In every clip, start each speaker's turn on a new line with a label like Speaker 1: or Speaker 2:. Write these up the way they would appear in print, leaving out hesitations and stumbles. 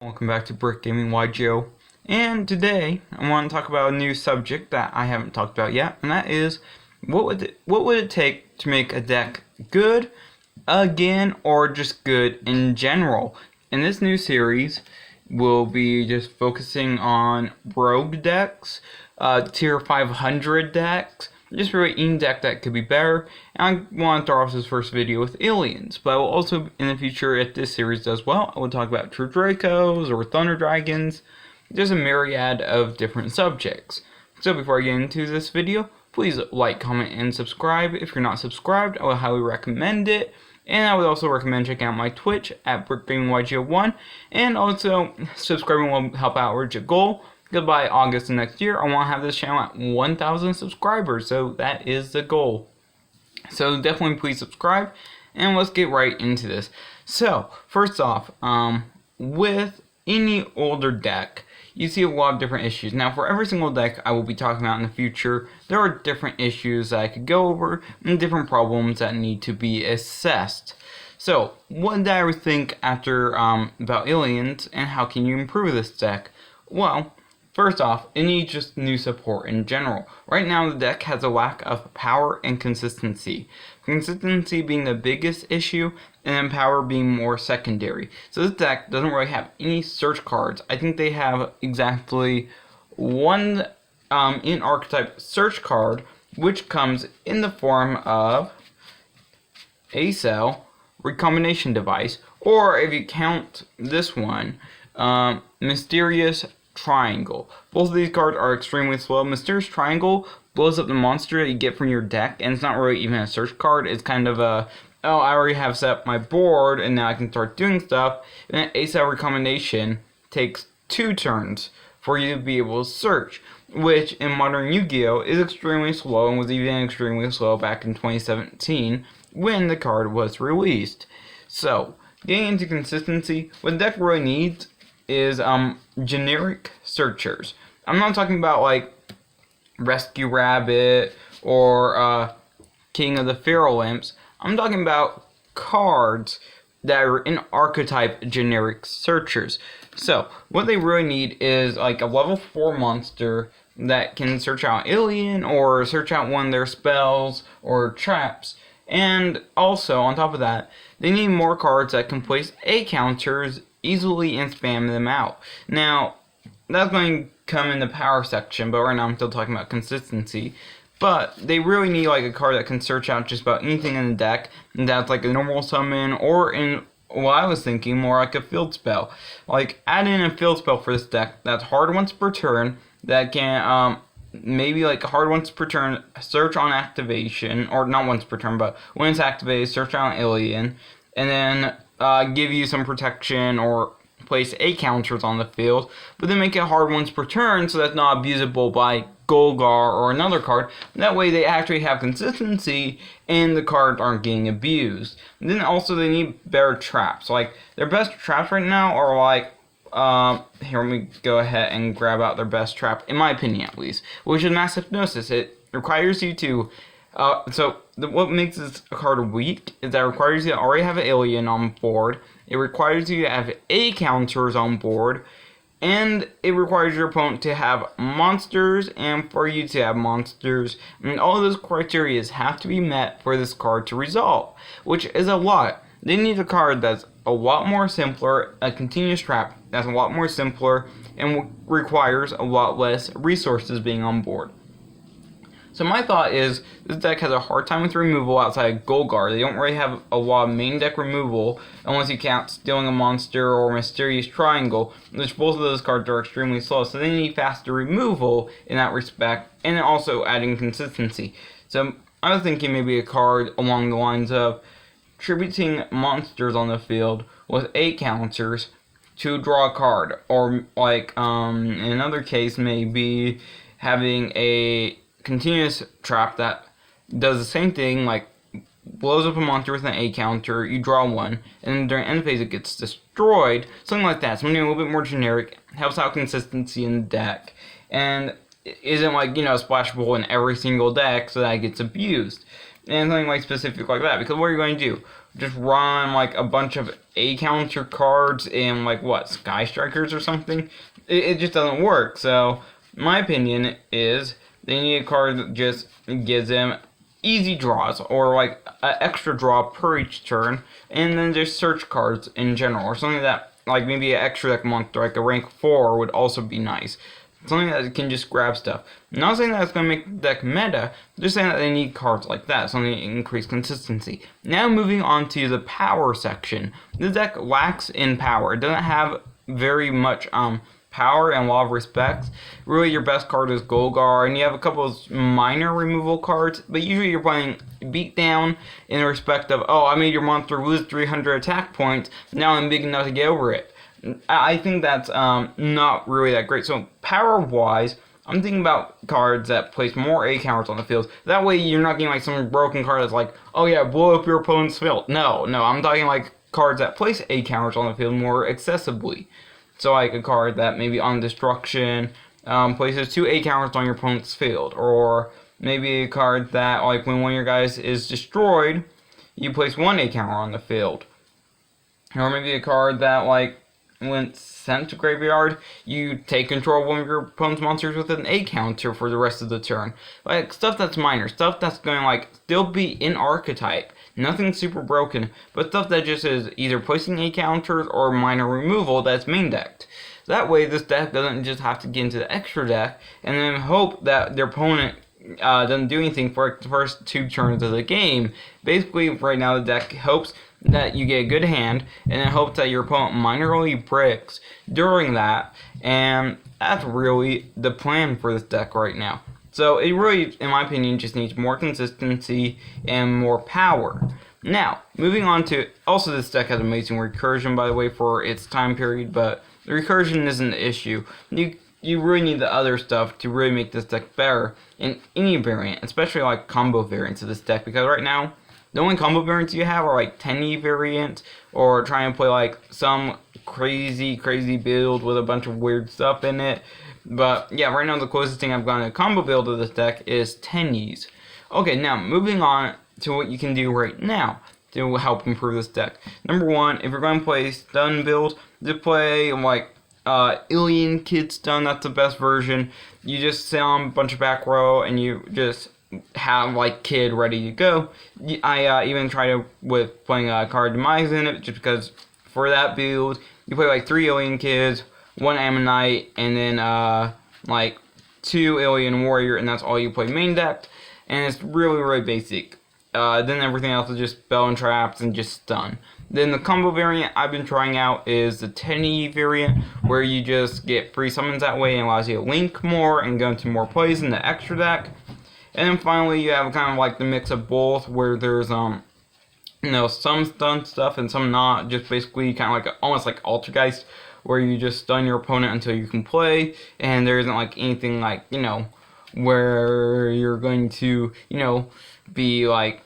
Speaker 1: Welcome back to Brick Gaming YGO. And today I want to talk about a new subject that I haven't talked about yet, and that is what would it take to make a deck good again, or just good in general. In this new series, we'll be just focusing on rogue decks, tier 500 decks, just really any deck that could be better. And I want to start off this first video with aliens, but I will also, in the future, if this series does well, I will talk about True Dracos or Thunder Dragons. There's a myriad of different subjects. So before I get into this video, please like, comment, and subscribe. If you're not subscribed, I would highly recommend it. And I would also recommend checking out my Twitch at BrickGamingYGO1. And also, subscribing will help out reach a goal. Because by August of next year, I want to have this channel at 1,000 subscribers. So that is the goal. So definitely please subscribe. And let's get right into this. So, first off, with any older deck, you see a lot of different issues. Now, for every single deck I will be talking about in the future, there are different issues that I could go over and different problems that need to be assessed. So, what did I think after about aliens, and how can you improve this deck? Well, first off, it needs just new support in general. Right now, the deck has a lack of power and consistency. Consistency being the biggest issue, and then power being more secondary. So this deck doesn't really have any search cards. I think they have exactly one in Archetype search card, which comes in the form of a cell recombination device, or if you count this one, mysterious triangle. Both of these cards are extremely slow. Mysterious Triangle blows up the monster that you get from your deck, and it's not really even a search card. It's kind of a, oh, I already have set up my board, and now I can start doing stuff. And then A-Cell Recombination takes 2 turns for you to be able to search, which in modern Yu-Gi-Oh! Is extremely slow, and was even extremely slow back in 2017 when the card was released. So, getting into consistency, what the deck really needs is generic searchers. I'm not talking about like Rescue Rabbit or King of the Feral Imps. I'm talking about cards that are in Archetype generic searchers. So what they really need is like a level 4 monster that can search out alien or search out one of their spells or traps. And also, on top of that, they need more cards that can place A counters easily and spam them out. Now, that's going to come in the power section, but right now I'm still talking about consistency. But they really need like a card that can search out just about anything in the deck, and that's like a normal summon, or in what I was thinking, more like a field spell. Like, add in a field spell for this deck that's hard once per turn, that can maybe like hard once per turn, search on activation, or not once per turn, but when it's activated, search on alien, and then give you some protection or place A counters on the field, but then make it hard once per turn so that's not abusable by Golgar or another card. That way they actually have consistency and the cards aren't getting abused. And then also they need better traps. Like, their best traps right now are like, here, let me go ahead and grab out their best trap, in my opinion at least, which is Mass Hypnosis. It requires you to, what makes this card weak is that it requires you to already have an alien on board, it requires you to have A counters on board, and it requires your opponent to have monsters, and for you to have monsters, and all of those criteria have to be met for this card to resolve, which is a lot. They need a card that's a lot more simpler, a continuous trap that's a lot more simpler, and requires a lot less resources being on board. So my thought is, this deck has a hard time with removal outside of Golgar. They don't really have a lot of main deck removal, unless you count Stealing a Monster or Mysterious Triangle, which both of those cards are extremely slow, so they need faster removal in that respect, and also adding consistency. So I was thinking maybe a card along the lines of tributing monsters on the field with A counters to draw a card, or like in another case maybe having a continuous trap that does the same thing, like blows up a monster with an A counter, you draw one, and then during end phase it gets destroyed, something like that. Something a little bit more generic, helps out consistency in the deck, and isn't like, you know, splashable in every single deck so that it gets abused. And something like specific like that, because what are you going to do? just run like a bunch of A counter cards in like what, Sky Strikers or something. It just doesn't work. So my opinion is they need a card that just gives them easy draws, or like an extra draw per each turn, and then just search cards in general, or something that like maybe an extra deck monster, like a rank 4 would also be nice. Something that can just grab stuff. I'm not saying that it's going to make the deck meta, just saying that they need cards like that, something to increase consistency. Now moving on to the power section. The deck lacks in power. It doesn't have very much power in a lot of respects. Really, your best card is Golgar, and you have a couple of minor removal cards, but usually you're playing Beatdown in respect of, oh, I made your monster lose 300 attack points, now I'm big enough to get over it. I think that's not really that great. So power-wise, I'm thinking about cards that place more A counters on the field. That way you're not getting like some broken card that's like, oh yeah, blow up your opponent's field. No, I'm talking like cards that place A counters on the field more accessibly. So like a card that maybe on destruction places 2 A counters on your opponent's field. Or maybe a card that like when one of your guys is destroyed, you place 1 A counter on the field. Or maybe a card that like when sent to graveyard, you take control of one of your opponent's monsters with an A counter for the rest of the turn. Like stuff that's minor, stuff that's going to like still be in Archetype. Nothing super broken, but stuff that just is either placing A counters or minor removal that's main decked. That way this deck doesn't just have to get into the extra deck and then hope that their opponent doesn't do anything for like the first 2 turns of the game. Basically, right now the deck hopes that you get a good hand, and then hope that your opponent minorly bricks during that, and that's really the plan for this deck right now. So it really, in my opinion, just needs more consistency and more power. Now, moving on to, also this deck has amazing recursion, by the way, for its time period, but the recursion isn't the issue. You really need the other stuff to really make this deck better in any variant, especially like combo variants of this deck, because right now, the only combo variants you have are like 10E variant, or try and play like some crazy build with a bunch of weird stuff in it. But yeah, right now the closest thing I've gotten to a combo build of this deck is 10Es. Okay, now moving on to what you can do right now to help improve this deck. Number 1, if you're going to play stun build, just play like Alien Kid Stun. That's the best version. You just sit on a bunch of back row and you just have like Kid ready to go. I even tried with playing a card Demise in it, just because for that build you play like 3 Alien Kids, 1 Ammonite, and then like 2 Alien Warrior, and that's all you play main decked, and it's really basic. Then everything else is just spell and traps and just stun. Then the combo variant I've been trying out is the 10E variant, where you just get free summons that way and allows you to link more and go into more plays in the extra deck. And then finally you have kind of like the mix of both, where there's some stun stuff and some not, just basically kind of like almost like Altergeist, where you just stun your opponent until you can play, and there isn't like anything like, where you're going to, be like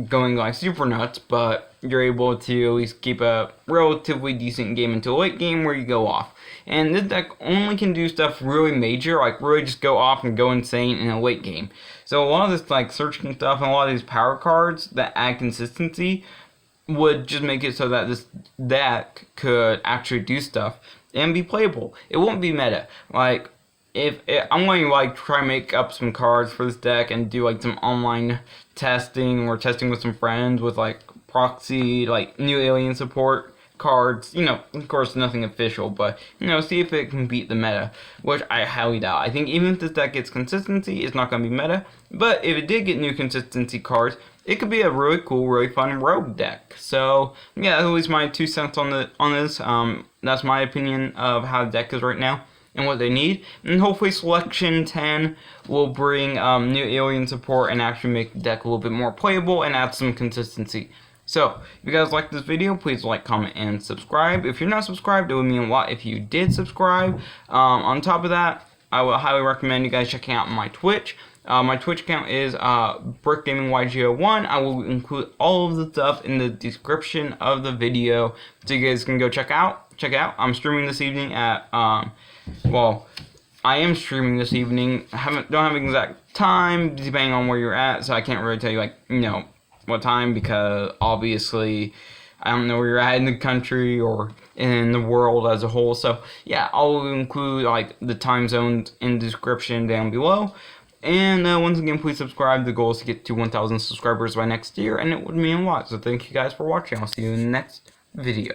Speaker 1: going like super nuts, but you're able to at least keep a relatively decent game until late game where you go off. And this deck only can do stuff really major, like really just go off and go insane in a late game. So a lot of this like searching stuff and a lot of these power cards that add consistency would just make it so that this deck could actually do stuff and be playable. It won't be meta. Like, I'm going to like try and make up some cards for this deck and do like some online testing or testing with some friends with like proxy, like new alien support cards. Of course nothing official, but see if it can beat the meta, which I highly doubt. I think even if this deck gets consistency, it's not going to be meta, but if it did get new consistency cards, it could be a really cool, really fun rogue deck. So yeah, that's at least my 2 cents on this. That's my opinion of how the deck is right now and what they need, and hopefully Selection 10 will bring new alien support and actually make the deck a little bit more playable and add some consistency. So, if you guys like this video, please like, comment, and subscribe. If you're not subscribed, it would mean a lot if you did subscribe. On top of that, I would highly recommend you guys checking out my Twitch. My Twitch account is BrickGamingYG01. I will include all of the stuff in the description of the video, so you guys can go check out. I'm streaming this evening at I am streaming this evening. Don't have an exact time depending on where you're at, so I can't really tell you what time, because obviously I don't know where you're at in the country or in the world as a whole. So yeah, I'll include like the time zones in the description down below. And once again, please subscribe. The goal is to get to 1,000 subscribers by next year, and it would mean a lot. So thank you guys for watching. I'll see you in the next video.